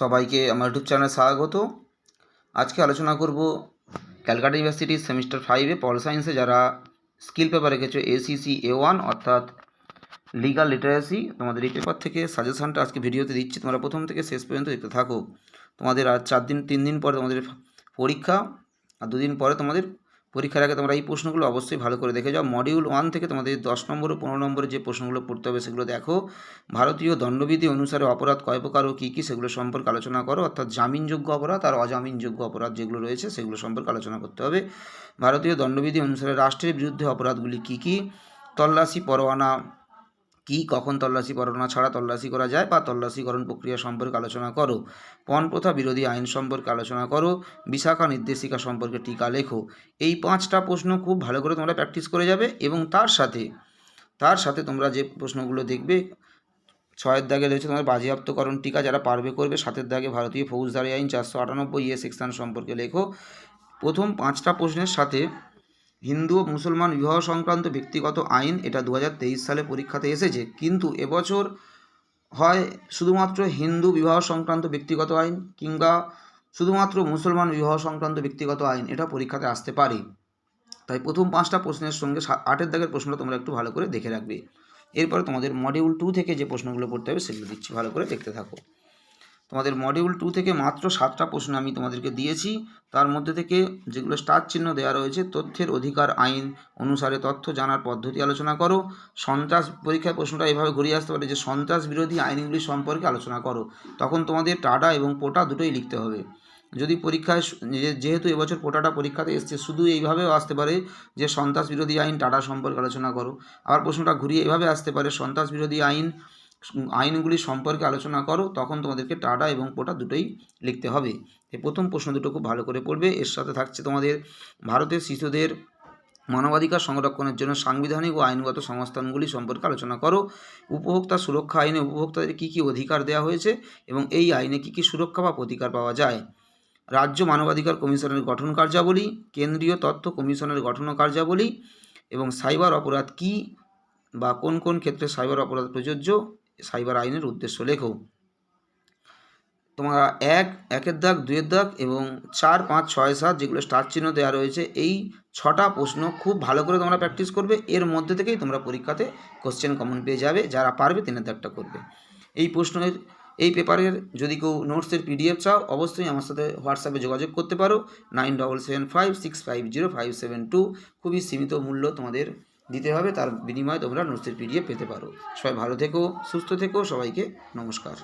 সবাইকে আমার ইউটিউব চ্যানেলে স্বাগত। আজকে আলোচনা করব ক্যালকাটা ইউনিভার্সিটির সেমিস্টার 5-এ পল সায়েন্সে যারা স্কিল পেপার রেখেছো ACC A1 অর্থাৎ লিগাল লিটারেসি, তোমাদের এই পেপার থেকে সাজেশনটা আজকে ভিডিওতে দিচ্ছি। তোমরা প্রথম থেকে শেষ পর্যন্ত দেখতে থাকো। তোমাদের আর 3 দিন পরে তোমাদের পরীক্ষা, আর 2 দিন পরে তোমাদের পরীক্ষার আগে তোমরা এই প্রশ্নগুলো অবশ্যই ভালো করে দেখে যাও। মডিউল 1 থেকে তোমাদের 10 নম্বর ও 15 নম্বরে যে প্রশ্নগুলো পড়তে হবে সেগুলো দেখো। ভারতীয় দণ্ডবিধি অনুসারে অপরাধ কয় প্রকার ও কী কী সেগুলো সম্পর্কে আলোচনা করো, অর্থাৎ জামিনযোগ্য অপরাধ আর অজামিনযোগ্য অপরাধ যেগুলো রয়েছে সেগুলো সম্পর্কে আলোচনা করতে হবে। ভারতীয় দণ্ডবিধি অনুসারে রাষ্ট্রের বিরুদ্ধে অপরাধগুলি কী কী, তল্লাশি পরোয়ানা কি, কখন তল্লাশি পরোয়ানা ছাড়া তল্লাশি করা যায় বা তল্লাশিকরণ প্রক্রিয়া সম্পর্কে আলোচনা করো। পণ প্রথা বিরোধী আইন সম্পর্কে আলোচনা করো। বিশাখা নির্দেশিকা সম্পর্কে টিকা লেখো। এই 5টা প্রশ্ন খুব ভালো করে তোমরা প্র্যাকটিস করে যাবে এবং তার সাথে তোমরা যে প্রশ্নগুলো দেখবে, 6-এর দাগে রয়েছে তোমার বাজেয়াপ্তকরণ টিকা, যারা পারবে করবে। 7-এর দাগে ভারতীয় ফৌজদারি আইন 498 সেকশন সম্পর্কে লেখো। প্রথম 5টা প্রশ্নের সাথে হিন্দু ও মুসলমান বিবাহ সংক্রান্ত ব্যক্তিগত আইন, এটা 2023 সালে পরীক্ষাতে এসেছে, কিন্তু এবছর হয় শুধুমাত্র হিন্দু বিবাহ সংক্রান্ত ব্যক্তিগত আইন কিংবা শুধুমাত্র মুসলমান বিবাহ সংক্রান্ত ব্যক্তিগত আইন, এটা পরীক্ষাতে আসতে পারে। তাই প্রথম 5টা প্রশ্নের সঙ্গে 8-এর দাগের প্রশ্নটা তোমরা একটু ভালো করে দেখে রাখবে। এরপরে তোমাদের মডিউল 2 থেকে যে প্রশ্নগুলো পড়তে হবে সেগুলো দিচ্ছি, ভালো করে দেখতে থাকো। তোমাদের মডিউল 2 থেকে মাত্র 7টা প্রশ্ন আমি তোমাদেরকে দিয়েছি। তার মধ্যে থেকে যেগুলো স্টার চিহ্ন দেওয়া রয়েছে, তথ্যের অধিকার আইন অনুসারে তথ্য জানার পদ্ধতি আলোচনা করো। সন্ত্রাস পরীক্ষায় প্রশ্নটা এভাবে ঘুরিয়ে আসতে পারে যে সন্ত্রাস বিরোধী আইনগুলি সম্পর্কে আলোচনা করো। তখন তোমাদের টাডা এবং পোটা দুটোই লিখতে হবে। যদি পরীক্ষায়, যেহেতু এবছর পোটাটা পরীক্ষাতে এসছে, শুধু এইভাবেও আসতে পারে যে সন্ত্রাস বিরোধী আইন টাডা সম্পর্কে আলোচনা করো। আবার প্রশ্নটা ঘুরিয়ে এভাবে আসতে পারে সন্ত্রাস বিরোধী আইনগুলি সম্পর্কে আলোচনা করো। তখন তোমাদেরকে টাডা এবং পোটা দুটোই লিখতে হবে। এই প্রথম প্রশ্ন দুটো খুব ভালো করে পড়বে। এর সাথে থাকছে তোমাদের ভারতের শিশুদের মানবাধিকার সংরক্ষণের জন্য সাংবিধানিক ও আইনগত সংস্থানগুলি সম্পর্কে আলোচনা করো। উপভোক্তা সুরক্ষা আইনে উপভোক্তাদের কী কী অধিকার দেওয়া হয়েছে এবং এই আইনে কী কী সুরক্ষা বা প্রতিকার পাওয়া যায়। রাজ্য মানবাধিকার কমিশনের গঠন কার্যাবলী, কেন্দ্রীয় তথ্য কমিশনের গঠন কার্যাবলী এবং সাইবার অপরাধ কী বা কোন কোন ক্ষেত্রে সাইবার অপরাধ প্রযোজ্য, সাইবার আইনের উদ্দেশ্য লেখো। তোমরা 1-এর দাগ, 2-এর দাগ এবং 4, 5, 6, 7 যেগুলো স্টার চিহ্ন দেওয়া রয়েছে, এই 6টা প্রশ্ন খুব ভালো করে তোমরা প্র্যাকটিস করবে। এর মধ্যে থেকেই তোমরা পরীক্ষাতে কোশ্চেন কমন পেয়ে যাবে। যারা পারবে 3-এর দাগটা করবে। এই পেপারের যদি কেউ নোটসের PDF চাও, অবশ্যই আমার সাথে হোয়াটসঅ্যাপে যোগাযোগ করতে পারো। 9775650572। খুবই সীমিত মূল্য তোমাদের দিতে হবে, তার বিনিময়ে তোমরা নোটসের PDF পেতে পারো। সবাই ভালো থেকো, সুস্থ থেকো, সবাইকে নমস্কার।